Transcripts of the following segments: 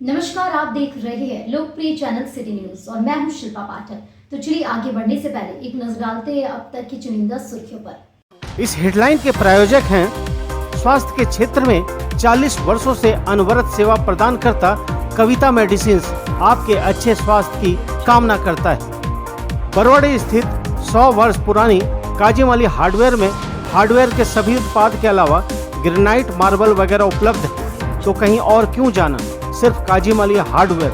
नमस्कार, आप देख रहे हैं लोकप्रिय चैनल सिटी न्यूज और मैं हूं शिल्पा पाठक। तो चलिए आगे बढ़ने से पहले एक नजर डालते हैं अब तक की चुनिंदा सुर्खियों पर। इस हेडलाइन के प्रायोजक हैं स्वास्थ्य के क्षेत्र में 40 वर्षों से अनवरत सेवा प्रदान करता कविता मेडिसिन आपके अच्छे स्वास्थ्य की कामना करता है। बरवाड़ी स्थित 100 वर्ष पुरानी काजीमाली हार्डवेयर में हार्डवेयर के सभी उत्पाद के अलावा ग्रेनाइट, मार्बल वगैरह उपलब्ध है। तो कहीं और क्यों जाना, सिर्फ काजीमाली हार्डवेयर।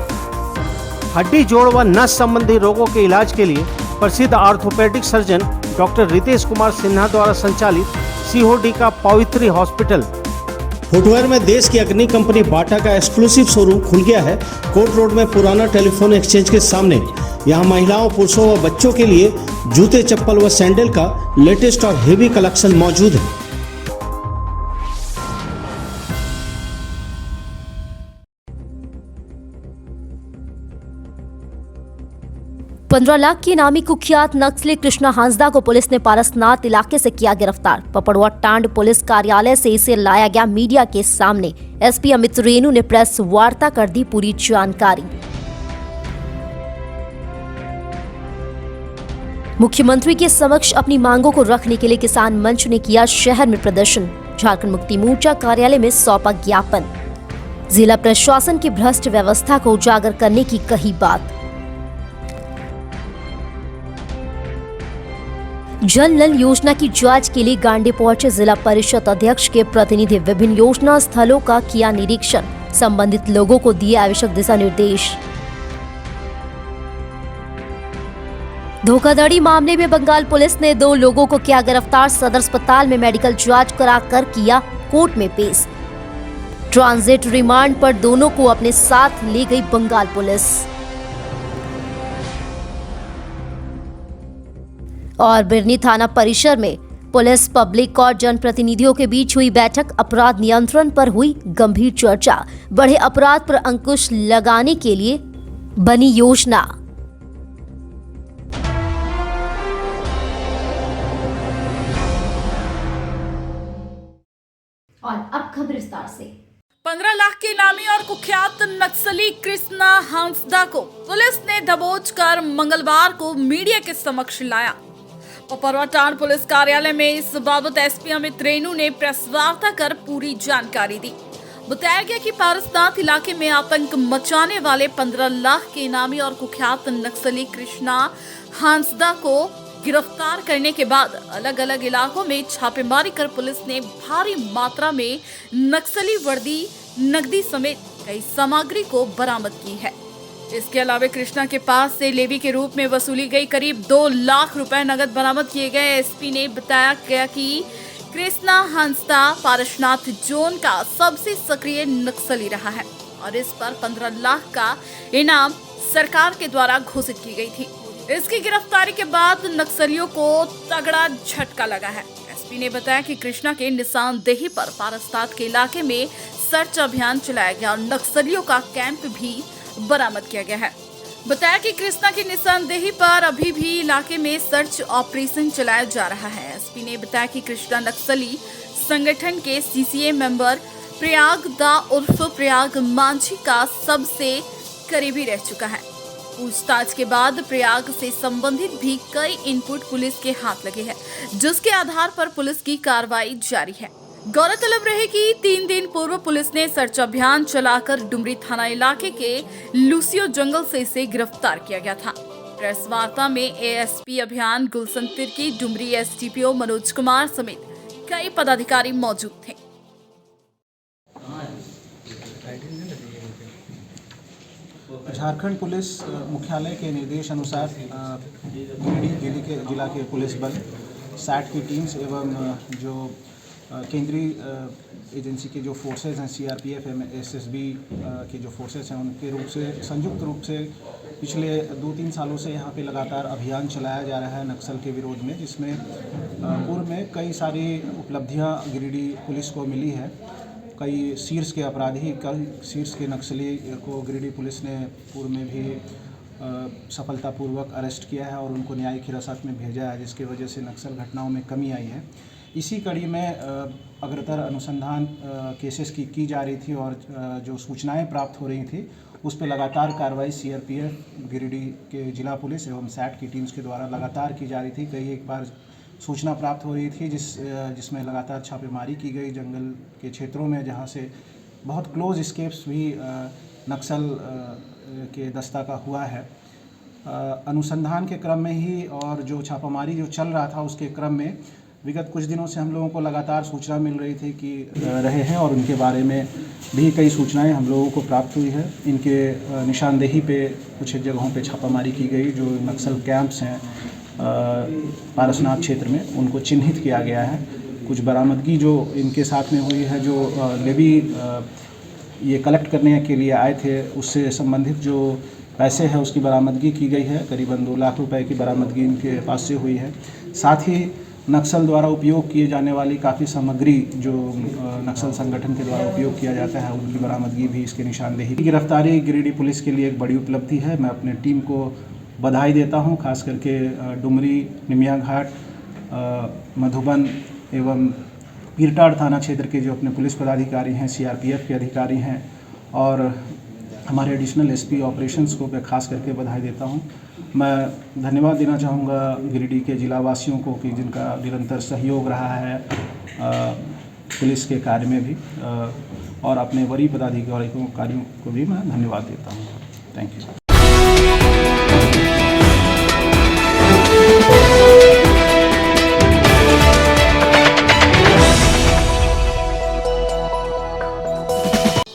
हड्डी, जोड़ व नस संबंधी रोगों के इलाज के लिए प्रसिद्ध orthopedic surgeon doctor Ritesh Kumar Sinha द्वारा संचालित सीओडी का पवित्री हॉस्पिटल फुटवेयर में देश की अग्रणी कंपनी बाटा का एक्सक्लूसिव शोरूम खुल गया है। कोर्ट रोड में पुराना टेलीफोन एक्सचेंज के सामने। यहाँ महिलाओं, पुरुषों व बच्चों के लिए जूते, चप्पल व सैंडल का लेटेस्ट और हेवी कलेक्शन मौजूद है। 15 लाख की इनामी कुख्यात नक्सली कृष्णा हांसदा को पुलिस ने पारसनाथ इलाके से किया गिरफ्तार। पपड़वा टांड पुलिस कार्यालय से इसे लाया गया मीडिया के सामने। एसपी अमित रेणु ने प्रेस वार्ता कर दी पूरी जानकारी। मुख्यमंत्री के समक्ष अपनी मांगों को रखने के लिए किसान मंच ने किया शहर में प्रदर्शन। झारखंड मुक्ति मोर्चा कार्यालय में सौंपा ज्ञापन। जिला प्रशासन की भ्रष्ट व्यवस्था को उजागर करने की कही बात। जल नल योजना की जांच के लिए गांडी पहुंचे जिला परिषद अध्यक्ष के प्रतिनिधि। विभिन्न योजना स्थलों का किया निरीक्षण। संबंधित लोगों को दिए आवश्यक दिशा निर्देश। धोखाधड़ी मामले में बंगाल पुलिस ने 2 लोगों को किया गिरफ्तार। सदर अस्पताल में मेडिकल जांच कराकर किया कोर्ट में पेश। ट्रांजिट रिमांड पर दोनों को अपने साथ ले गई बंगाल पुलिस। और बिरनी थाना परिसर में पुलिस, पब्लिक और जनप्रतिनिधियों के बीच हुई बैठक। अपराध नियंत्रण पर हुई गंभीर चर्चा। बढ़े अपराध पर अंकुश लगाने के लिए बनी योजना। और अब खबर विस्तार से। 15 लाख के इनामी और कुख्यात नक्सली कृष्णा हांसदा को पुलिस ने दबोच कर मंगलवार को मीडिया के समक्ष लाया। पपरवा टांड पुलिस कार्यालय में इस बाबत एसपी अमित रेणु ने प्रेस वार्ता कर पूरी जानकारी दी। बताया गया कि पारसनाथ इलाके में आतंक मचाने वाले 15 लाख के इनामी और कुख्यात नक्सली कृष्णा हांसदा को गिरफ्तार करने के बाद अलग अलग इलाकों में छापेमारी कर पुलिस ने भारी मात्रा में नक्सली वर्दी, नकदी समेत कई सामग्री को बरामद की है। इसके अलावा कृष्णा के पास से लेवी के रूप में वसूली गई करीब 2 लाख रुपए नगद बरामद किए गए। एसपी ने बताया गया कि कृष्णा हांसदा पारसनाथ जोन का सबसे सक्रिय नक्सली रहा है और इस पर 15 लाख का इनाम सरकार के द्वारा घोषित की गई थी। इसकी गिरफ्तारी के बाद नक्सलियों को तगड़ा झटका लगा है। एसपी ने बताया कि कृष्णा के निशानदेही पर पारसनाथ के इलाके में सर्च अभियान चलाया गया और नक्सलियों का कैंप भी बरामद किया गया है। बताया कि कृष्णा की निशानदेही पर अभी भी इलाके में सर्च ऑपरेशन चलाया जा रहा है। एसपी ने बताया कि कृष्णा नक्सली संगठन के सीसीए मेंबर प्रयाग दा उर्फ प्रयाग मांझी का सबसे करीबी रह चुका है। पूछताछ के बाद प्रयाग से संबंधित भी कई इनपुट पुलिस के हाथ लगे हैं, जिसके आधार पर पुलिस की कार्रवाई जारी है। गौरतलब रहे कि 3 दिन पूर्व पुलिस ने सर्च अभियान चलाकर डुमरी थाना इलाके के लूसियो जंगल से इसे गिरफ्तार किया गया था। प्रेस वार्ता में एएसपी अभियान गुलशन तिर्की, डुमरी एसडीपीओ मनोज कुमार समेत कई पदाधिकारी मौजूद थे। झारखंड पुलिस मुख्यालय के निर्देश अनुसार गिरिडीह जिला के पुलिस बल, सैट की टीम्स एवं जो केंद्रीय एजेंसी के जो फोर्सेस हैं, सीआरपीएफ, एसएसबी के जो फोर्सेस हैं, उनके रूप से संयुक्त रूप से पिछले 2-3 सालों से यहाँ पे लगातार अभियान चलाया जा रहा है नक्सल के विरोध में, जिसमें पूर्व में कई सारी उपलब्धियाँ गिरिडीह पुलिस को मिली है। कई शीर्ष के अपराधी, कई शीर्ष के नक्सली को गिरिडीह पुलिस ने पूर्व में भी सफलतापूर्वक अरेस्ट किया है और उनको न्यायिक हिरासत में भेजा है, जिसकी वजह से नक्सल घटनाओं में कमी आई है। इसी कड़ी में अग्रतर अनुसंधान केसेस की जा रही थी और जो सूचनाएं प्राप्त हो रही थी उस पर लगातार कार्रवाई सीआरपीएफ गिरिडीह के जिला पुलिस एवं सैट की टीम्स के द्वारा लगातार की जा रही थी। कई एक बार सूचना प्राप्त हो रही थी जिसमें लगातार छापेमारी की गई जंगल के क्षेत्रों में, जहां से बहुत क्लोज स्केप्स भी नक्सल के दस्ता का हुआ है। अनुसंधान के क्रम में ही और जो छापामारी जो चल रहा था उसके क्रम में विगत कुछ दिनों से हम लोगों को लगातार सूचना मिल रही थी कि रहे हैं और उनके बारे में भी कई सूचनाएं हम लोगों को प्राप्त हुई है। इनके निशानदेही पे कुछ जगहों पे छापामारी की गई। जो नक्सल कैंप्स हैं पारसनाथ क्षेत्र में, उनको चिन्हित किया गया है। कुछ बरामदगी जो इनके साथ में हुई है, जो लेवी ये कलेक्ट करने के लिए आए थे उससे संबंधित जो पैसे है उसकी बरामदगी की गई है। करीबन 2 लाख रुपए की बरामदगी इनके पास से हुई है। साथ ही नक्सल द्वारा उपयोग किए जाने वाली काफ़ी सामग्री जो नक्सल संगठन के द्वारा उपयोग किया जाता है उनकी बरामदगी भी इसके निशानदेही। गिरफ्तारी गिरिडीह पुलिस के लिए एक बड़ी उपलब्धि है। मैं अपने टीम को बधाई देता हूं, खास करके डुमरी, निमिया घाट, मधुबन एवं पीरटाड़ थाना क्षेत्र के जो अपने पुलिस पदाधिकारी हैं, सीआरपीएफ के अधिकारी हैं और हमारे एडिशनल एसपी ऑपरेशंस को मैं खास करके बधाई देता हूं। मैं धन्यवाद देना चाहूँगा गिरिडीह के जिलावासियों को कि जिनका निरंतर सहयोग रहा है पुलिस के कार्य में भी, और अपने वरीय पदाधिकारियों को भी मैं धन्यवाद देता हूँ। Thank you.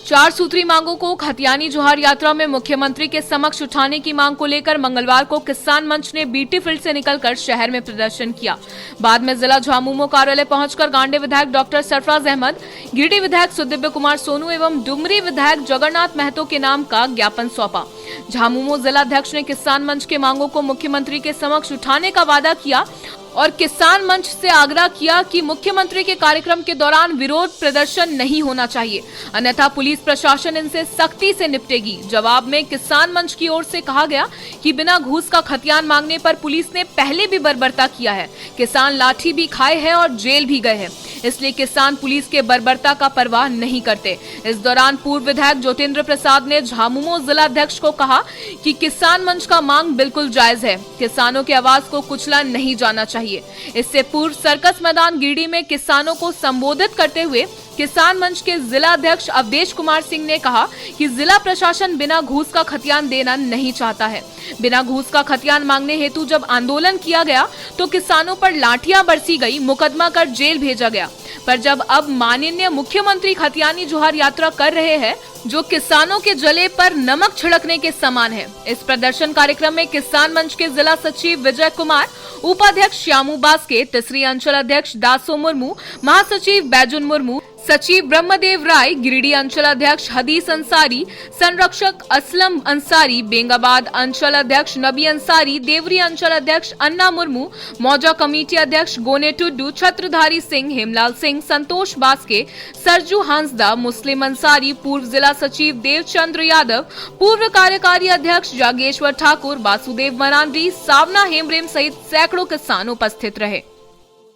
चार सूत्री मांगों को खतियानी जोहार यात्रा में मुख्यमंत्री के समक्ष उठाने की मांग को लेकर मंगलवार को किसान मंच ने बीटी फील्ड से निकलकर शहर में प्रदर्शन किया। बाद में जिला झामुमो कार्यालय पहुंचकर गांडे विधायक डॉक्टर सरफराज अहमद, गिरिडीह विधायक सुदिव्य कुमार सोनू एवं डुमरी विधायक जगन्नाथ महतो के नाम का ज्ञापन सौंपा। झामुमो जिलाध्यक्ष ने किसान मंच के मांगों को मुख्यमंत्री के समक्ष उठाने का वादा किया और किसान मंच से आग्रह किया कि मुख्यमंत्री के कार्यक्रम के दौरान विरोध प्रदर्शन नहीं होना चाहिए, अन्यथा पुलिस प्रशासन इनसे सख्ती से निपटेगी। जवाब में किसान मंच की ओर से कहा गया कि बिना घूस का खतियान मांगने पर पुलिस ने पहले भी बर्बरता किया है, किसान लाठी भी खाए हैं और जेल भी गए हैं, इसलिए किसान पुलिस के बर्बरता का परवाह नहीं करते। इस दौरान पूर्व विधायक ज्योतिंद्र प्रसाद ने झामुमो जिलाध्यक्ष को कहा कि किसान मंच का मांग बिल्कुल जायज है, किसानों की आवाज को कुचला नहीं जाना चाहिए। इससे पूर्व सर्कस मैदान गिरिडीह में किसानों को संबोधित करते हुए किसान मंच के जिला अध्यक्ष अवधेश कुमार सिंह ने कहा कि जिला प्रशासन बिना घूस का खतियान देना नहीं चाहता है। बिना घूस का खतियान मांगने हेतु जब आंदोलन किया गया तो किसानों पर लाठियां बरसी गई, मुकदमा कर जेल भेजा गया। पर जब अब माननीय मुख्यमंत्री खतियानी जोहार यात्रा कर रहे हैं जो किसानों के जले पर नमक छिड़कने के समान है। इस प्रदर्शन कार्यक्रम में किसान मंच के जिला सचिव विजय कुमार, उपाध्यक्ष श्यामू बास्के, तीसरी अंचल अध्यक्ष दासो मुर्मू, महासचिव बैजुन मुर्मू, सचिव ब्रह्मदेव राय, गिरिडीह अंचल अध्यक्ष हदीस अंसारी, संरक्षक असलम अंसारी, बेंगाबाद अंचल अध्यक्ष नबी अंसारी, देवरी अंचल अध्यक्ष अन्ना मुर्मू, मौजा कमेटी अध्यक्ष गोने टुड्डू, छत्रधारी सिंह, हेमलाल सिंह, संतोष बास्के, सरजू हांसदा, मुस्लिम अंसारी, पूर्व जिला सचिव देवचंद्र यादव, पूर्व कार्यकारी अध्यक्ष जागेश्वर ठाकुर, वासुदेव मरांडी, सावना हेमब्रेम सहित सैकड़ों किसान उपस्थित रहे।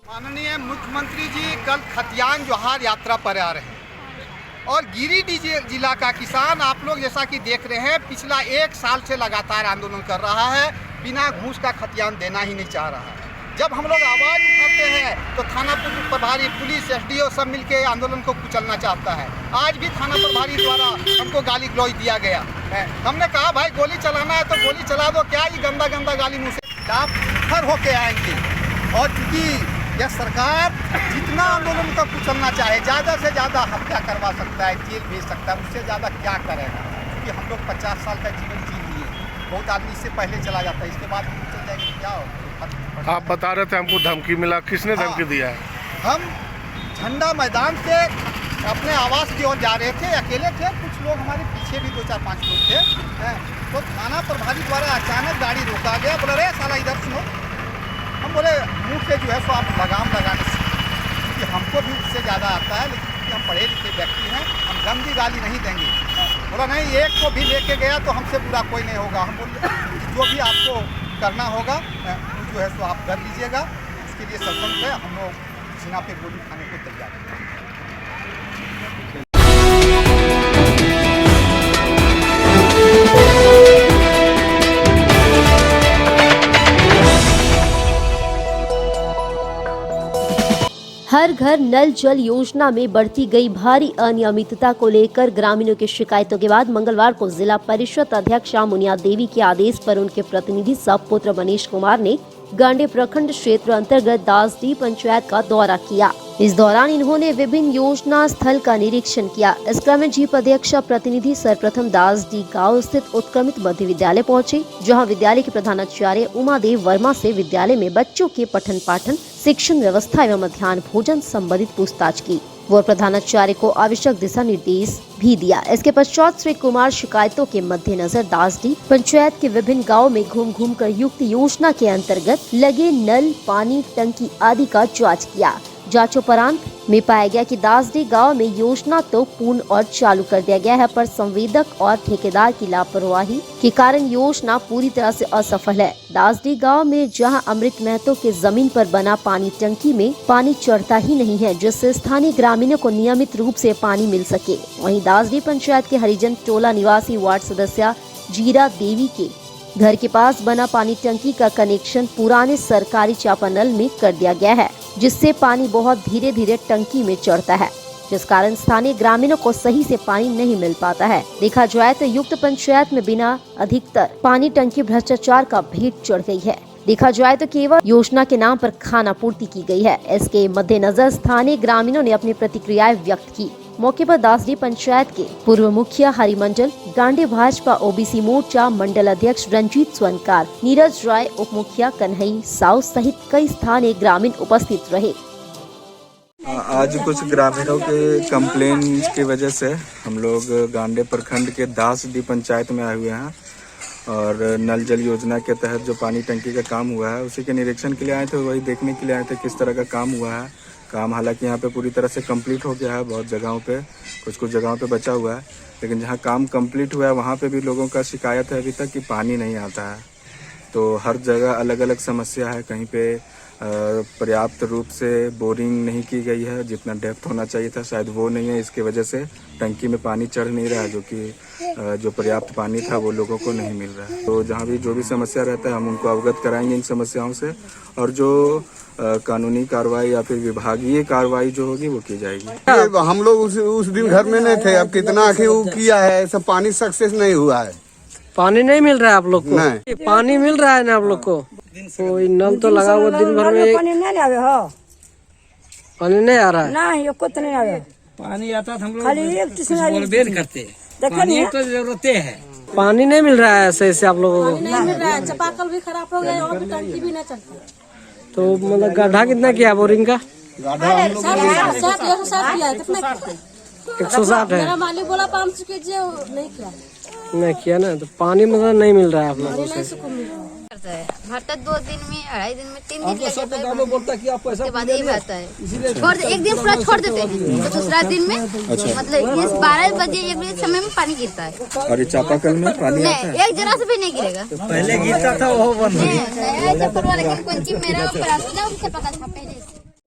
माननीय मुख्यमंत्री जी कल खतियान जोहार यात्रा पर आ रहे हैं और गिरिडीह जिला का किसान आप लोग जैसा कि देख रहे हैं पिछला 1 साल से लगातार आंदोलन कर रहा है, बिना घूस का खतियान देना ही नहीं चाह रहा है। जब हम लोग आवाज़ उठाते हैं तो थाना प्रभारी, पुलिस, एसडीओ सब मिलकर आंदोलन को कुचलना चाहता है। आज भी थाना प्रभारी द्वारा हमको गाली गलौज दिया गया है। हमने कहा भाई गोली चलाना है तो गोली चला दो, क्या ये गंदा गंदा गाली मुँह से आप फर होके आएंगे। और चूँकि यह सरकार जितना आंदोलन का कुचलना चाहे, ज़्यादा से ज़्यादा हत्या करवा सकता है, जेल भेज सकता है, उससे ज़्यादा क्या करेगा? क्योंकि हम लोग 50 साल का जीवन जी लिए, बहुत आदमी इससे पहले चला जाता है, इसके बाद हम चल जाएंगे क्या हो? आप बता रहे थे हमको धमकी मिला, किसने धमकी दिया है? हम झंडा मैदान से अपने आवास की ओर जा रहे थे, अकेले थे, कुछ लोग हमारे पीछे भी 2-4-5 लोग थे, तो थाना प्रभारी द्वारा अचानक गाड़ी रोका गया। बोला रे साला इधर सुनो। हम बोले मुँह से जो है सो आप लगाम लगाने से, क्योंकि हमको भी उससे ज़्यादा आता है, लेकिन क्योंकि हम पढ़े लिखे व्यक्ति हैं, हम गंदी गाली नहीं देंगे। बोला नहीं, एक को भी लेके गया तो हमसे बुरा कोई नहीं होगा। हम बोले जो भी आपको करना होगा जो है सो आप कर लीजिएगा, उसके लिए स्वतंत्र है, हम लोग सीना पे गोली खाने को तैयार है। हर घर नल जल योजना में बढ़ती गई भारी अनियमितता को लेकर ग्रामीणों की शिकायतों के बाद मंगलवार को जिला परिषद अध्यक्षा मुनिया देवी के आदेश पर उनके प्रतिनिधि सब पुत्र मनीष कुमार ने गांडे प्रखंड क्षेत्र अंतर्गत दासडी पंचायत का दौरा किया। इस दौरान इन्होंने विभिन्न योजना स्थल का निरीक्षण किया। इस क्रम में जीप अध्यक्षा प्रतिनिधि सर्वप्रथम दासडी गांव स्थित उत्क्रमित मध्य विद्यालय पहुंचे, जहां विद्यालय के प्रधानाचार्य उमादेव वर्मा से विद्यालय में बच्चों के पठन पाठन, शिक्षण व्यवस्था एवं मध्याह्न भोजन संबंधित पूछताछ की। वो प्रधानाचार्य को आवश्यक दिशा निर्देश भी दिया। इसके पश्चात श्री कुमार शिकायतों के मद्देनजर दासडी पंचायत के विभिन्न गाँव में घूम कर युक्त योजना के अंतर्गत लगे नल, पानी, टंकी आदि का जाँच किया। जांचोपरांत में पाया गया कि दासडी गांव में योजना तो पूर्ण और चालू कर दिया गया है, पर संवेदक और ठेकेदार की लापरवाही के कारण योजना पूरी तरह से असफल है। दासडी गांव में जहां अमृत महतो के जमीन पर बना पानी टंकी में पानी चढ़ता ही नहीं है, जिससे स्थानीय ग्रामीणों को नियमित रूप से पानी मिल सके। वहीं दासडी पंचायत के हरिजन टोला निवासी वार्ड सदस्य जीरा देवी के घर के पास बना पानी टंकी का कनेक्शन पुराने सरकारी चापानल में कर दिया गया है, जिससे पानी बहुत धीरे धीरे टंकी में चढ़ता है, जिस कारण स्थानीय ग्रामीणों को सही से पानी नहीं मिल पाता है। देखा जाए तो युक्त पंचायत में बिना अधिकतर पानी टंकी भ्रष्टाचार का भेंट चढ़ गई है। देखा जाए तो केवल योजना के नाम पर खाना पूर्ति की गई है। इसके मद्देनजर स्थानीय ग्रामीणों ने अपनी प्रतिक्रियाएं व्यक्त की। मौके पर दासडी पंचायत के पूर्व मुखिया हरिमंडल, गांडे भाजपा ओबीसी मोर्चा मंडल अध्यक्ष रंजीत स्वर्णकार, नीरज राय, उप मुखिया कन्हई साउ सहित कई स्थानीय ग्रामीण उपस्थित रहे। आज कुछ ग्रामीणों के कंप्लेन की वजह से हम लोग गांडे प्रखंड के दासडी पंचायत में आए हुए हैं और नल जल योजना के तहत जो पानी टंकी का काम हुआ है उसी के निरीक्षण के लिए आए थे। वही देखने के लिए आए थे किस तरह का काम हुआ है। काम हालांकि यहाँ पे पूरी तरह से कंप्लीट हो गया है, बहुत जगहों पे कुछ जगहों पे बचा हुआ है, लेकिन जहाँ काम कंप्लीट हुआ है वहाँ पे भी लोगों का शिकायत है अभी तक कि पानी नहीं आता है। तो हर जगह अलग अलग समस्या है। कहीं पे पर्याप्त रूप से बोरिंग नहीं की गई है, जितना डेप्थ होना चाहिए था शायद वो नहीं है। इसके वजह से टंकी में पानी चढ़ नहीं रहा है, जो पर्याप्त पानी था वो लोगों को नहीं मिल रहा है। तो जहाँ भी जो भी समस्या रहता है हम उनको अवगत कराएंगे इन समस्याओं से, और जो कानूनी कार्रवाई या फिर विभागीय कार्रवाई जो होगी वो की जाएगी। हम लोग उस दिन घर में नहीं थे, अब कितना आखिर वो किया है, सब पानी सक्सेस नहीं हुआ है। पानी नहीं मिल रहा है आप लोग को? नहीं, पानी मिल रहा है ना आप लोग को? कोई नल तो लगा हुआ दिन भर में पानी नहीं आवे हो, पानी नहीं आ रहा है। नहीं कुछ नहीं आवे। पानी आता था हम लोग खाली एक बेर करते, पानी तो जरूरत है। पानी नहीं मिल रहा है ऐसे आप लोगों को? नहीं मिल रहा है, चापाकल भी खराब हो गया और टंकी भी नहीं चलती। तो मतलब गड्ढा कितना किया बोरिंग का? 160 है। मेरा मालिक बोला 500 कीजिए, नहीं किया। नहीं किया ना, तो पानी मतलब नहीं मिल रहा है आप लोगों से? भरता 2 दिन में, 2.5 दिन में, 3 दिन लगता है। उसके बाद यही भरता है, छोड़ दे, एक दिन पूरा छोड़ देते हैं, तो दूसरा दिन में मतलब ये 12 बजे 1 बजे समय में पानी गिरता है। और ये चापाकल में पानी आता है? एक जरा से भी नहीं गिरेगा। तो पहले गिरता था वो बंद हो गया।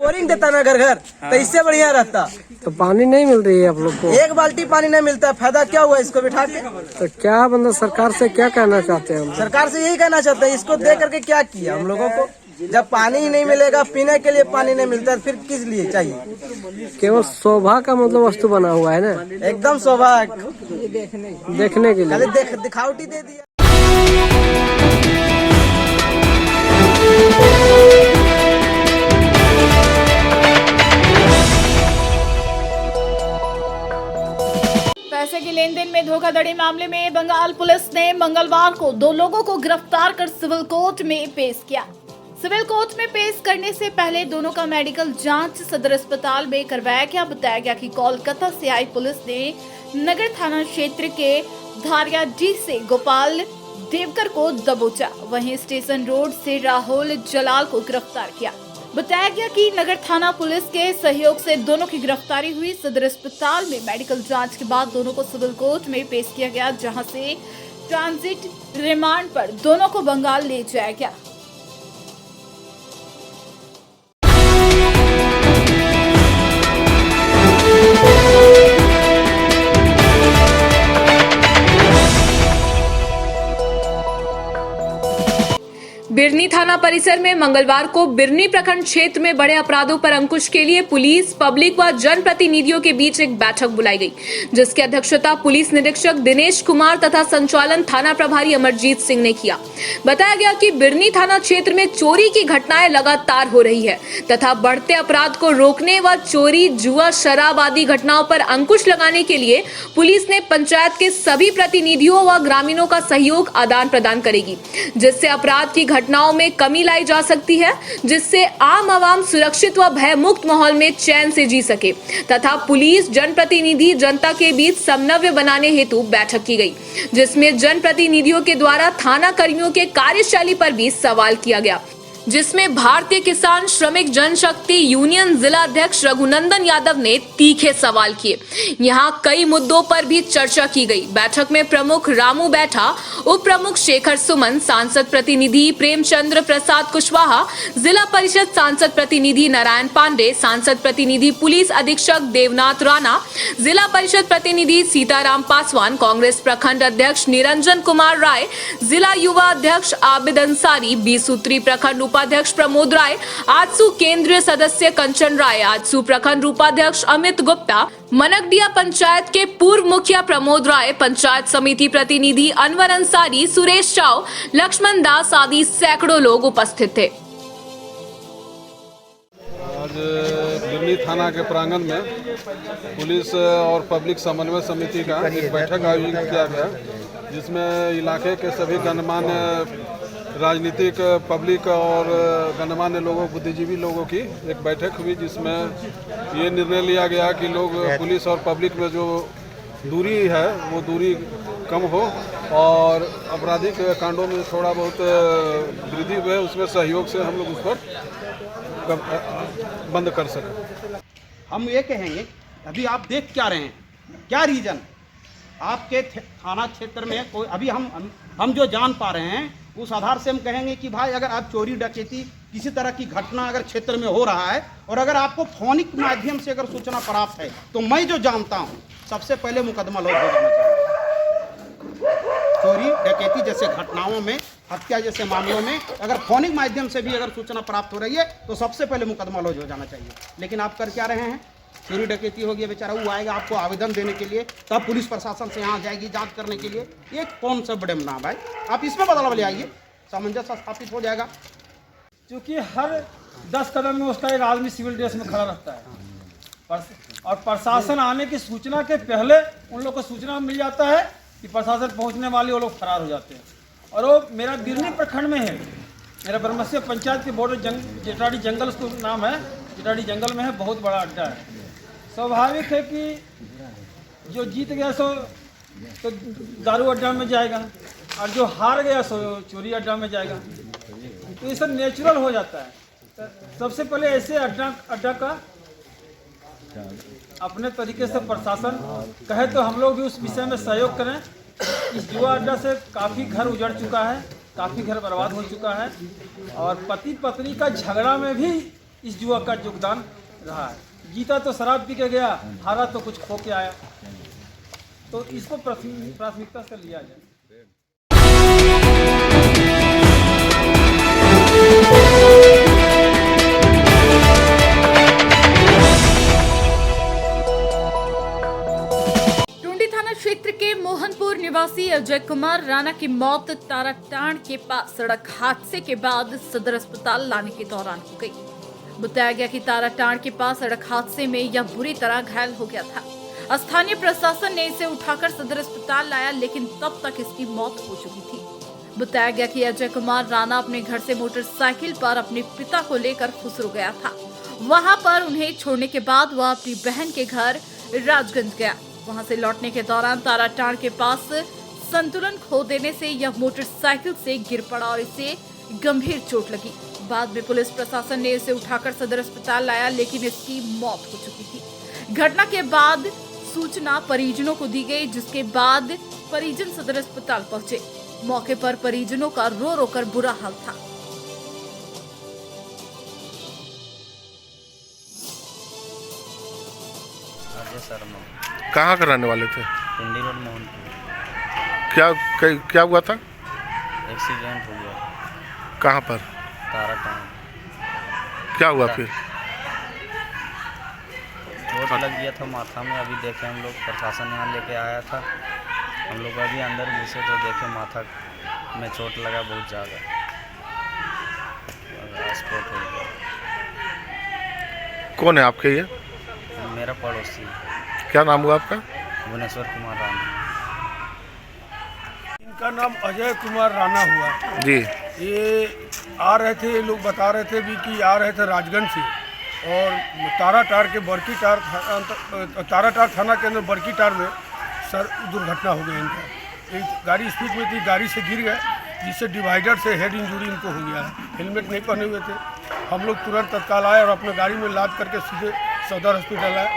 बोरिंग देता ना घर घर, तो इससे बढ़िया रहता। तो पानी नहीं मिल रही है आप लोग को? 1 बाल्टी पानी नहीं मिलता है, फायदा क्या हुआ इसको बिठा के? तो क्या मतलब सरकार से क्या कहना चाहते हैं हम? सरकार से यही कहना चाहते हैं, इसको दे करके क्या किया हम लोगों को? जब पानी ही नहीं मिलेगा, पीने के लिए पानी नहीं मिलता है, फिर किस लिए चाहिए? केवल शोभा का मतलब वस्तु बना हुआ है ना, एकदम शोभा देखने के लिए, दिखावटी दे दिया। पैसे के लेन देन में धोखाधड़ी मामले में बंगाल पुलिस ने मंगलवार को 2 लोगों को गिरफ्तार कर सिविल कोर्ट में पेश किया। सिविल कोर्ट में पेश करने से पहले दोनों का मेडिकल जांच सदर अस्पताल में करवाया गया। बताया गया कि कोलकाता से आई पुलिस ने नगर थाना क्षेत्र के धारियाडीह से गोपाल देवकर को दबोचा, वहीं स्टेशन रोड से राहुल जलाल को गिरफ्तार किया। बताया गया कि नगर थाना पुलिस के सहयोग से दोनों की गिरफ्तारी हुई। सदर अस्पताल में मेडिकल जांच के बाद दोनों को सिविल कोर्ट में पेश किया गया, जहां से ट्रांजिट रिमांड पर दोनों को बंगाल ले जाया गया। बिरनी थाना परिसर में मंगलवार को बिरनी प्रखंड क्षेत्र में बड़े अपराधों पर अंकुश के लिए पुलिस, पब्लिक व जनप्रतिनिधियों के बीच एक बैठक बुलाई गई, जिसकी अध्यक्षता पुलिस निरीक्षक दिनेश कुमार तथा संचालन थाना प्रभारी अमरजीत सिंह ने किया। बताया गया कि बिरनी थाना क्षेत्र में चोरी की घटनाएं लगातार हो रही है तथा बढ़ते अपराध को रोकने व चोरी, जुआ, शराब आदि घटनाओं पर अंकुश लगाने के लिए पुलिस ने पंचायत के सभी प्रतिनिधियों व ग्रामीणों का सहयोग आदान प्रदान करेगी, जिससे अपराध की घटनाओं में कमी लाई जा सकती है, जिससे आम आवाम सुरक्षित व भयमुक्त माहौल में चैन से जी सके तथा पुलिस, जनप्रतिनिधि, जनता के बीच समन्वय बनाने हेतु बैठक की गई, जिसमें जनप्रतिनिधियों के द्वारा थाना कर्मियों के कार्यशैली पर भी सवाल किया गया, जिसमें भारतीय किसान श्रमिक जनशक्ति यूनियन जिला अध्यक्ष रघुनंदन यादव ने तीखे सवाल किए। यहां कई मुद्दों पर भी चर्चा की गई। बैठक में प्रमुख रामू बैठा, उप प्रमुख शेखर सुमन, सांसद प्रतिनिधि प्रेमचंद्र प्रसाद कुशवाहा, जिला परिषद सांसद प्रतिनिधि नारायण पांडे, सांसद प्रतिनिधि पुलिस अधीक्षक देवनाथ राणा, जिला परिषद प्रतिनिधि सीताराम पासवान, कांग्रेस प्रखंड अध्यक्ष निरंजन कुमार राय, जिला युवा अध्यक्ष आबिद अंसारी, 20 सूत्री प्रखंड उपाध्यक्ष प्रमोद राय, आजसू केंद्रीय सदस्य कंचन राय, आजसू प्रखंड उपाध्यक्ष अमित गुप्ता, मनकडिया पंचायत के पूर्व मुखिया प्रमोद राय, पंचायत समिति प्रतिनिधि अनवर अंसारी, सुरेश चाव, लक्ष्मण दास आदि सैकड़ों लोग उपस्थित थे। आज बिरनी थाना के प्रांगण में पुलिस और पब्लिक समन्वय समिति का एक बैठक आयोजित किया गया, जिसमें इलाके के सभी गणमान्य राजनीतिक, पब्लिक और गणमान्य लोगों, बुद्धिजीवी लोगों की एक बैठक हुई, जिसमें ये निर्णय लिया गया कि लोग पुलिस और पब्लिक में जो दूरी है वो दूरी कम हो और आपराधिक कांडों में थोड़ा बहुत वृद्धि हुए, उसमें सहयोग से हम लोग उस पर बंद कर सकें। हम ये कहेंगे, अभी आप देख क्या रहे हैं, क्या रीजन आपके थाना क्षेत्र में कोई अभी हम जो जान पा रहे हैं उस आधार से हम कहेंगे कि भाई अगर आप चोरी डकैती किसी तरह की घटना अगर क्षेत्र में हो रहा है और अगर आपको फोनिक माध्यम से अगर सूचना प्राप्त है तो मैं जो जानता हूं सबसे पहले मुकदमा लॉन्च हो जाना चाहिए। चोरी डकैती जैसे घटनाओं में, हत्या जैसे मामलों में अगर फोनिक माध्यम से भी अगर सूचना प्राप्त हो रही है तो सबसे पहले मुकदमा लॉन्च हो जाना चाहिए। लेकिन आप कर क्या रहे हैं, चोरी डकैती हो गया, बेचारा वो आएगा आपको आवेदन देने के लिए, तब पुलिस प्रशासन से यहाँ जाएगी जांच करने के लिए। ये कौन सा बड़े नाम भाई, आप इसमें बदलाव ले आइए, सामंजस्य स्थापित हो जाएगा। क्योंकि हर 10 कदम में उसका एक आदमी सिविल ड्रेस में खड़ा रहता है और प्रशासन आने की सूचना के पहले उन लोग को सूचना मिल जाता है कि प्रशासन पहुँचने वाले वो लोग फरार हो जाते हैं। और वो मेरा बिरनी प्रखंड में है, मेरा ब्रह्मस्या पंचायत के बॉर्डर जेटाड़ी जंगल उसको नाम है, जेटाड़ी जंगल में है, बहुत बड़ा अड्डा है। स्वाभाविक है कि जो जीत गया सो तो दारू अड्डा में जाएगा और जो हार गया सो चोरी अड्डा में जाएगा, तो ये सब नेचुरल हो जाता है। तो सबसे पहले ऐसे अड्डा का अपने तरीके से प्रशासन कहे तो हम लोग भी उस विषय में सहयोग करें। इस जुआ अड्डा से काफ़ी घर उजड़ चुका है, काफ़ी घर बर्बाद हो चुका है और पति पत्नी का झगड़ा में भी इस जुआ का योगदान रहा है। जीता तो शराब पी के गया, हारा तो कुछ खो के आया, तो इसको प्राथमिकता से लिया जाए। टुंडी थाना क्षेत्र के मोहनपुर निवासी अजय कुमार राणा की मौत ताराटांड के पास सड़क हादसे के बाद सदर अस्पताल लाने के दौरान हो गई। बताया गया कि ताराटांड के पास सड़क हादसे में यह बुरी तरह घायल हो गया था। स्थानीय प्रशासन ने इसे उठाकर सदर अस्पताल लाया, लेकिन तब तक इसकी मौत हो चुकी थी। बताया गया कि अजय कुमार राणा अपने घर से मोटरसाइकिल पर अपने पिता को लेकर फुसरू गया था। वहां पर उन्हें छोड़ने के बाद वह अपनी बहन के घर राजगंज गया। वहां से लौटने के दौरान ताराटांड के पास संतुलन खो देने से यह मोटरसाइकिल से गिर पड़ा और इसे गंभीर चोट लगी। बाद में पुलिस प्रशासन ने इसे उठाकर सदर अस्पताल लाया, लेकिन इसकी मौत हो चुकी थी। घटना के बाद सूचना परिजनों को दी गई, जिसके बाद परिजन सदर अस्पताल पहुंचे। मौके पर परिजनों का रो रो कर बुरा हाल था। कहाँ के रहने वाले थे? टुंडी रोड मोहनपुर। क्या हुआ था? एक्सीडेंट हो गया। कहाँ पर? तारा टाउन। क्या हुआ फिर? चोट लग गया था माथा में। अभी देखे हम लोग, प्रशासन यहाँ लेके आया था। हम लोग अभी अंदर घुसे तो देखे माथा में चोट लगा बहुत ज़्यादा, स्पॉट हो गया। कौन है आपके ये? मेरा पड़ोसी। क्या नाम हुआ आपका? भुवनेश्वर कुमार राणा। इनका नाम अजय कुमार राणा हुआ जी। ये आ रहे थे, ये लोग बता रहे थे भी कि आ रहे थे राजगंज से, और ताराटार के ताराटार थाना के अंदर बरकीटार में सर दुर्घटना हो गई इनका। एक गाड़ी स्पीड में थी, गाड़ी से गिर गए, जिससे डिवाइडर से हेड इंजरी इनको हो गया है। हेलमेट नहीं पहने हुए थे। हम लोग तुरंत तत्काल आए और अपने गाड़ी में लाद करके सीधे सदर हॉस्पिटल आए,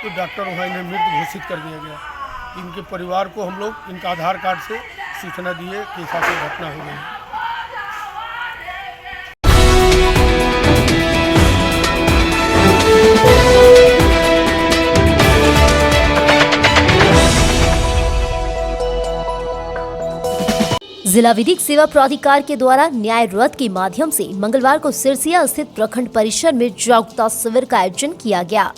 तो डॉक्टर वहाँ इन्हें मृत घोषित कर दिया गया। इनके परिवार को हम लोग इनका आधार कार्ड से सूचना दिए कि ऐसा कोई घटना हो गई। जिला विधिक सेवा प्राधिकार के द्वारा न्याय रथ के माध्यम से मंगलवार को सिरसिया स्थित प्रखंड परिसर में जागरूकता शिविर का आयोजन किया गया।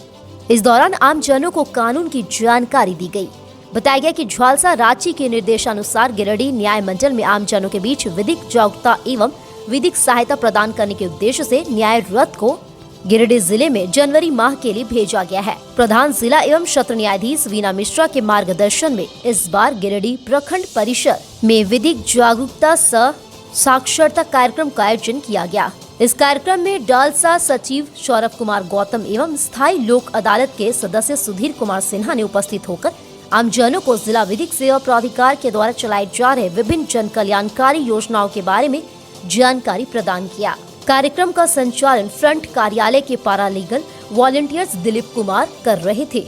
इस दौरान आम जनों को कानून की जानकारी दी गई। बताया गया कि झालसा रांची के निर्देशानुसार गिरिडीह न्याय मंडल में आम जनों के बीच विधिक जागरूकता एवं विधिक सहायता प्रदान करने के उद्देश्य से न्याय रथ को गिरिडीह जिले में जनवरी माह के लिए भेजा गया है। प्रधान जिला एवं सत्र न्यायाधीश वीना मिश्रा के मार्गदर्शन में इस बार गिरिडीह प्रखंड परिसर में विधिक जागरूकता सह साक्षरता कार्यक्रम का आयोजन किया गया। इस कार्यक्रम में डालसा सचिव सौरभ कुमार गौतम एवं स्थायी लोक अदालत के सदस्य सुधीर कुमार सिन्हा ने उपस्थित होकर आम जनों को जिला विधिक सेवा प्राधिकार के द्वारा चलाए जा रहे विभिन्न जन कल्याणकारी योजनाओं के बारे में जानकारी प्रदान किया। कार्यक्रम का संचालन फ्रंट कार्यालय के पैरालीगल वॉलंटियर्स दिलीप कुमार कर रहे थे।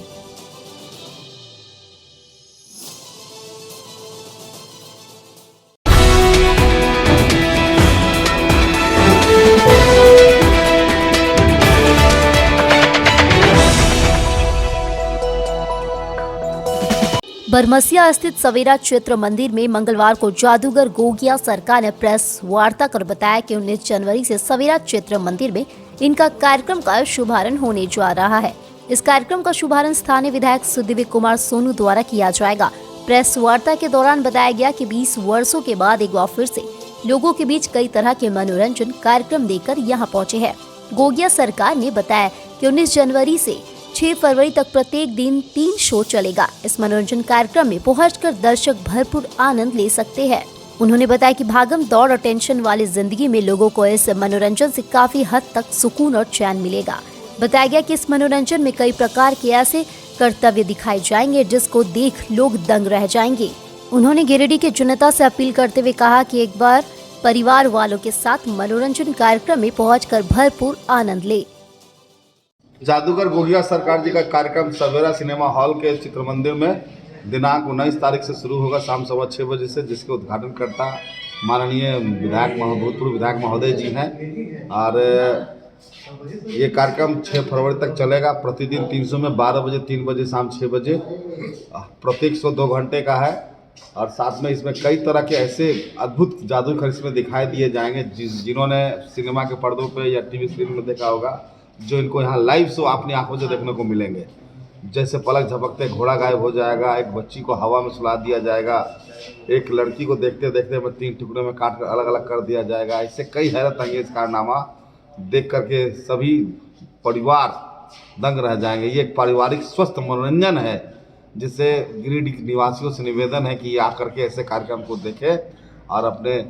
बरमसिया स्थित सवेरा क्षेत्र मंदिर में मंगलवार को जादूगर गोगिया सरकार ने प्रेस वार्ता कर बताया कि 19 जनवरी से सवेरा क्षेत्र मंदिर में इनका कार्यक्रम का शुभारंभ होने जा रहा है। इस कार्यक्रम का शुभारंभ स्थानीय विधायक सुदिव्य कुमार सोनू द्वारा किया जाएगा। प्रेस वार्ता के दौरान बताया गया कि 20 वर्षों के बाद एक बार फिर से लोगों के बीच कई तरह के मनोरंजन कार्यक्रम देकर यहाँ पहुँचे हैं। गोगिया सरकार ने बताया कि 19 जनवरी से 6 फरवरी तक प्रत्येक दिन 3 शो चलेगा। इस मनोरंजन कार्यक्रम में पहुंचकर दर्शक भरपूर आनंद ले सकते हैं। उन्होंने बताया कि भागम दौड़ और टेंशन वाली जिंदगी में लोगों को इस मनोरंजन से काफी हद तक सुकून और चैन मिलेगा। बताया गया कि इस मनोरंजन में कई प्रकार के ऐसे कर्तव्य दिखाए जाएंगे जिसको देख लोग दंग रह जाएंगे। उन्होंने गिरिडीह के जनता से अपील करते हुए कहा कि एक बार परिवार वालों के साथ मनोरंजन कार्यक्रम में पहुंचकर भरपूर आनंद ले। जादूगर गोगिया सरकार जी का कार्यक्रम सवेरा सिनेमा हॉल के चित्र मंदिर में दिनांक 19 तारीख से शुरू होगा शाम 6:15 बजे से, जिसके उद्घाटनकर्ता माननीय विधायक भूतपूर्व विधायक महोदय जी हैं। और ये कार्यक्रम 6 फरवरी तक चलेगा। प्रतिदिन 300 में 12 बजे, 3 बजे, शाम 6 बजे। प्रत्येक शो 2 घंटे का है और साथ में इसमें कई तरह के ऐसे अद्भुत जादू इसमें दिखाई दिए जाएंगे जिन्होंने सिनेमा के पर्दों पर या टीवी स्क्रीन में देखा होगा, जो इनको यहाँ लाइव शो अपनी आंखों से देखने को मिलेंगे। जैसे पलक झपकते घोड़ा गायब हो जाएगा, एक बच्ची को हवा में सुला दिया जाएगा, एक लड़की को देखते देखते में 3 टुकड़ों में काट कर अलग अलग कर दिया जाएगा। ऐसे कई हैरत अंगेज कारनामा देख करके सभी परिवार दंग रह जाएंगे। ये एक पारिवारिक स्वस्थ मनोरंजन है, जिससे गिरिडीह निवासियों से निवेदन है कि ये आकर के ऐसे कार्यक्रम को देखें और अपने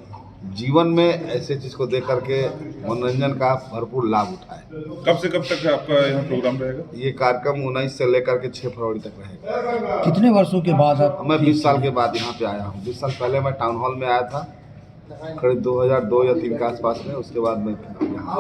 जीवन में ऐसे चीज़ को देख करके मनोरंजन का भरपूर लाभ उठाएं। कब से कब तक आपका यहाँ प्रोग्राम रहेगा? ये कार्यक्रम 19 से लेकर के 6 फरवरी तक रहेगा। कितने वर्षों के बाद आप? मैं 20 साल के बाद यहाँ पे आया हूँ। 20 साल पहले मैं टाउन हॉल में आया था, करीब 2002 या 3 के आसपास में। उसके बाद मैं यहाँ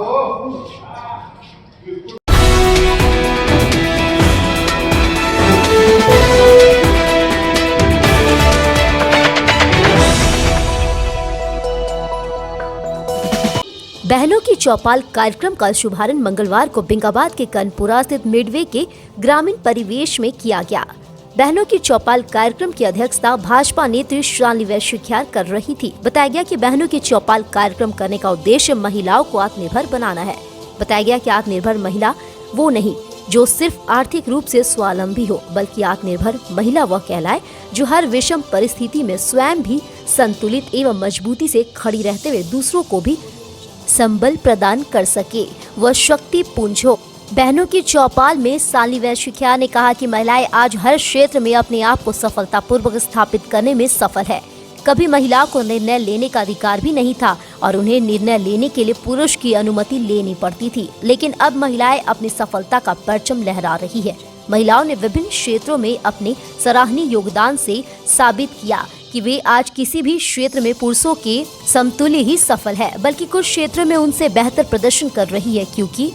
बहनों की चौपाल कार्यक्रम का शुभारंभ मंगलवार को बिंगाबाद के कनपुरा स्थित मिडवे के ग्रामीण परिवेश में किया गया। बहनों की चौपाल कार्यक्रम की अध्यक्षता भाजपा नेत्री शालिनी वैश्यख्यार कर रही थी। बताया गया कि बहनों की चौपाल कार्यक्रम करने का उद्देश्य महिलाओं को आत्मनिर्भर बनाना है। बताया गया कि आत्मनिर्भर महिला वो नहीं जो सिर्फ आर्थिक रूप से स्वावलंबी हो, बल्कि आत्मनिर्भर महिला वह कहलाए जो हर विषम परिस्थिति में स्वयं भी संतुलित एवं मजबूती से खड़ी रहते हुए दूसरों को भी संबल प्रदान कर सके, वह शक्ति पुंज हो। बहनों की चौपाल में शालिनी वैश्यख्यार ने कहा कि महिलाएं आज हर क्षेत्र में अपने आप को सफलतापूर्वक स्थापित करने में सफल है। कभी महिलाओं को निर्णय लेने का अधिकार भी नहीं था और उन्हें निर्णय लेने के लिए पुरुष की अनुमति लेनी पड़ती थी, लेकिन अब महिलाएं अपनी सफलता का परचम लहरा रही है। महिलाओं ने विभिन्न क्षेत्रों में अपने सराहनीय योगदान से साबित किया कि वे आज किसी भी क्षेत्र में पुरुषों के समतुल्य ही सफल है, बल्कि कुछ क्षेत्रों में उनसे बेहतर प्रदर्शन कर रही है, क्योंकि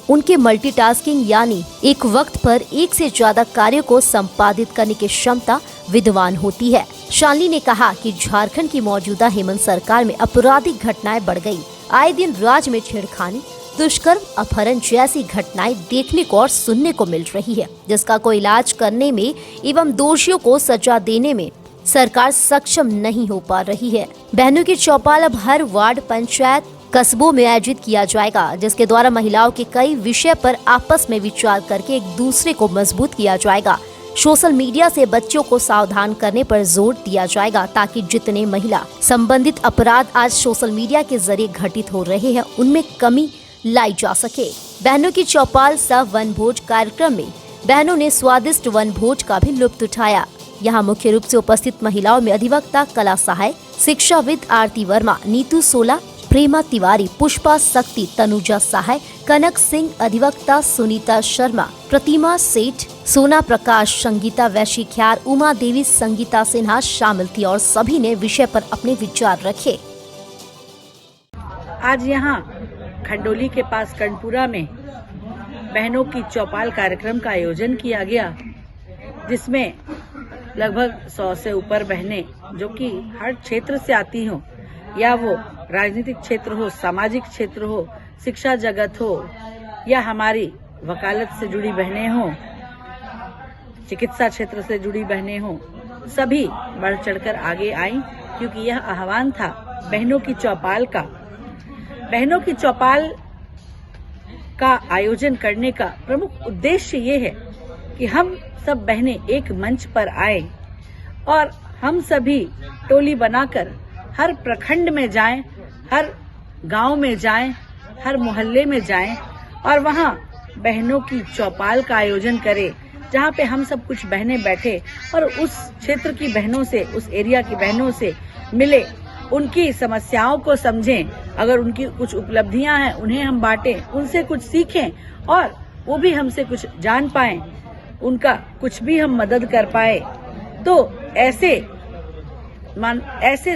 उनके मल्टीटास्किंग यानी एक वक्त पर एक से ज्यादा कार्यों को संपादित करने की क्षमता विद्वान होती है। शालिनी ने कहा कि झारखंड की मौजूदा हेमंत सरकार में आपराधिक घटनाएं बढ़ गई। आए दिन राज्य में छेड़खानी, दुष्कर्म, अपहरण जैसी घटनाएं देखने को और सुनने को मिल रही है, जिसका कोई इलाज करने में एवं दोषियों को सजा देने में सरकार सक्षम नहीं हो पा रही है। बहनों की चौपाल अब हर वार्ड, पंचायत, कस्बों में आयोजित किया जाएगा, जिसके द्वारा महिलाओं के कई विषय पर आपस में विचार करके एक दूसरे को मजबूत किया जाएगा। सोशल मीडिया से बच्चों को सावधान करने पर जोर दिया जाएगा, ताकि जितने महिला संबंधित अपराध आज सोशल मीडिया के जरिए घटित हो रहे हैं, उनमें कमी लाई जा सके। बहनों की चौपाल सह वनभोज कार्यक्रम में बहनों ने स्वादिष्ट वनभोज का भी लुत्फ उठाया। यहाँ मुख्य रूप से उपस्थित महिलाओं में अधिवक्ता कला सहाय, शिक्षाविद आरती वर्मा, नीतू सोला, प्रेमा तिवारी, पुष्पा शक्ति, तनुजा सहाय, कनक सिंह अधिवक्ता, सुनीता शर्मा, प्रतिमा सेठ, सोना प्रकाश, संगीता वैश्यख्यार, उमा देवी, संगीता सिन्हा शामिल थी और सभी ने विषय पर अपने विचार रखे। आज यहाँ खंडोली के पास कर्णपुरा में बहनों की चौपाल कार्यक्रम का आयोजन किया गया, जिसमें लगभग 100 से ऊपर बहनें जो कि हर क्षेत्र से आती हों, या वो राजनीतिक क्षेत्र हो, सामाजिक क्षेत्र हो, शिक्षा जगत हो, या हमारी वकालत से जुड़ी बहनें हों, चिकित्सा क्षेत्र से जुड़ी बहनें हों, सभी बढ़ चढ़कर आगे आईं, क्योंकि यह आह्वान था बहनों की चौपाल का। बहनों की चौपाल का आयोजन करने का प्रमुख उद्देश्य ये है कि हम सब बहनें एक मंच पर आए और हम सभी टोली बनाकर हर प्रखंड में जाएं, हर गांव में जाएं, हर मोहल्ले में जाएं और वहां बहनों की चौपाल का आयोजन करें, जहां पे हम सब कुछ बहनें बैठे और उस क्षेत्र की बहनों से, उस एरिया की बहनों से मिले, उनकी समस्याओं को समझें, अगर उनकी कुछ उपलब्धियां हैं उन्हें हम बांटें, उनसे कुछ सीखें और वो भी हमसे कुछ जान पाएं, उनका कुछ भी हम मदद कर पाए। तो ऐसे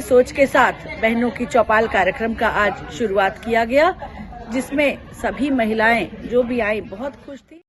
सोच के साथ बहनों की चौपाल कार्यक्रम का आज शुरुआत किया गया, जिसमें सभी महिलाएं जो भी आई बहुत खुश थी।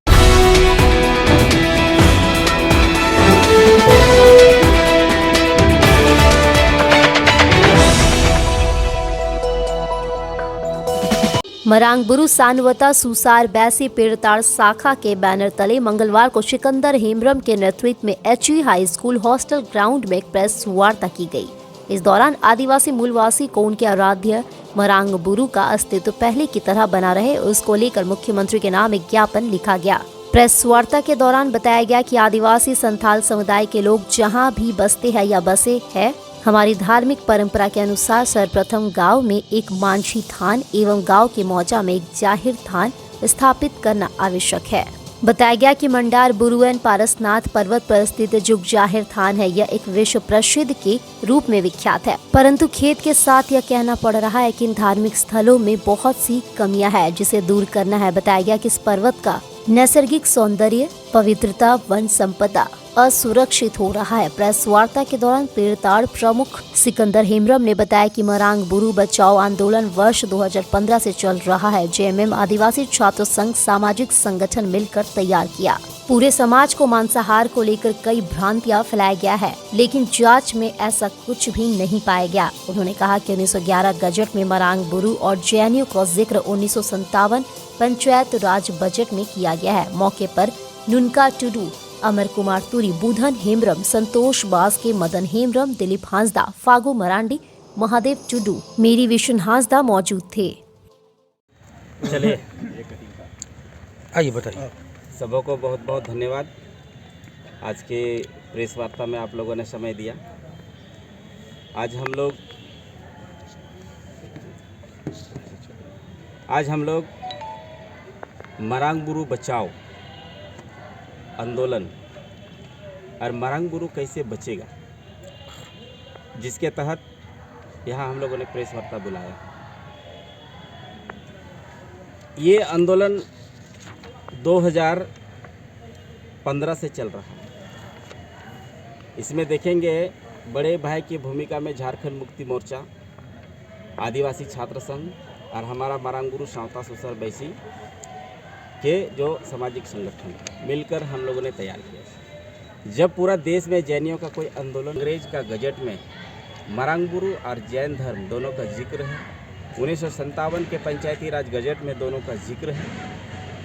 मरांगबुरु सानवता सुसार बैसी पेड़ताड़ शाखा के बैनर तले मंगलवार को सिकंदर हेम्ब्रम के नेतृत्व में HE high school hostel ground में एक प्रेस वार्ता की गई। इस दौरान आदिवासी मूलवासी को उनके आराध्य मरांगबुरु का अस्तित्व पहले की तरह बना रहे, उसको लेकर मुख्यमंत्री के नाम एक ज्ञापन लिखा गया। प्रेस वार्ता के दौरान बताया गया कि आदिवासी संथाल समुदाय के लोग जहां भी बसते हैं या बसे हैं, हमारी धार्मिक परंपरा के अनुसार सर्वप्रथम गांव में एक मांझी थान एवं गांव के मौजा में एक जाहिर थान स्थापित करना आवश्यक है। बताया गया कि मंडार बुरुएन पारसनाथ पर्वत पर स्थित जुग जाहिर थान है। यह एक विश्व प्रसिद्ध के रूप में विख्यात है, परंतु खेद के साथ यह कहना पड़ रहा है कि इन धार्मिक स्थलों में बहुत सी कमियां हैं, जिसे दूर करना है। बताया गया कि इस पर्वत का नैसर्गिक सौंदर्य, पवित्रता, वन संपदा असुरक्षित हो रहा है। प्रेस वार्ता के दौरान पेड़ताड़ प्रमुख सिकंदर हेम्ब्रम ने बताया कि मरांगबुरु बचाओ आंदोलन वर्ष 2015 से चल रहा है। जेएमएम आदिवासी छात्र संघ सामाजिक संगठन मिलकर तैयार किया। पूरे समाज को मांसाहार को लेकर कई भ्रांतियां फैलाया गया है, लेकिन जांच में ऐसा कुछ भी नहीं पाया गया। उन्होंने कहा कि 1911 गजट में मरांगबुरु और जेएनयू का जिक्र 1957 पंचायत राज बजट में किया गया है। मौके पर नुनका टुडू अमर कुमार तुरी, बुधन हेम्ब्रम, संतोष बास्के, मदन हेम्ब्रम, दिलीप हांसदा, फागू मरांडी, महादेव चुडू, मेरी विशन हांसदा मौजूद थे। चलिए आइए बताइए। सबों को बहुत बहुत धन्यवाद। आज के प्रेस वार्ता में आप लोगों ने समय दिया। आज हम लोग मरांगबुरु बचाओ आंदोलन और मरांगबुरु कैसे बचेगा, जिसके तहत यहाँ हम लोगों ने प्रेस वार्ता बुलाया। ये आंदोलन 2015 से चल रहा है। इसमें देखेंगे बड़े भाई की भूमिका में झारखंड मुक्ति मोर्चा, आदिवासी छात्र संघ और हमारा मरांगबुरु सावता सुसर बैसी के जो सामाजिक संगठन मिलकर हम लोगों ने तैयार किया। जब पूरा देश में जैनियों का कोई आंदोलन, अंग्रेज का गजट में मरांगबुरु और जैन धर्म दोनों का जिक्र है। 1957 के पंचायती राज गजट में दोनों का जिक्र है।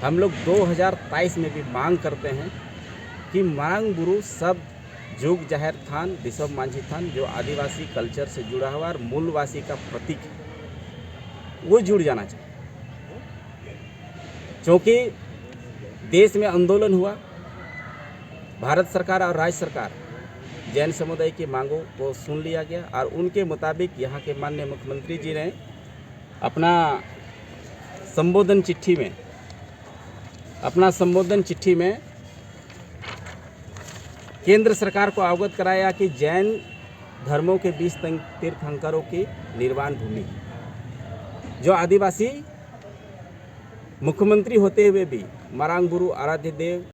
हम लोग 2023 में भी मांग करते हैं कि मरांगबुरु शब्द जुग जाहिर थान, दिसव मांझी थान, जो आदिवासी कल्चर से जुड़ा हुआ और मूलवासी का प्रतीक है, वो जुड़ जाना चाहिए। क्योंकि देश में आंदोलन हुआ, भारत सरकार और राज्य सरकार जैन समुदाय की मांगों को सुन लिया गया और उनके मुताबिक यहाँ के माननीय मुख्यमंत्री जी ने अपना संबोधन चिट्ठी में केंद्र सरकार को अवगत कराया कि जैन धर्मों के 20 तीर्थंकरों की निर्वाण भूमि, जो आदिवासी मुख्यमंत्री होते हुए भी मरांगबुरु आराध्य देव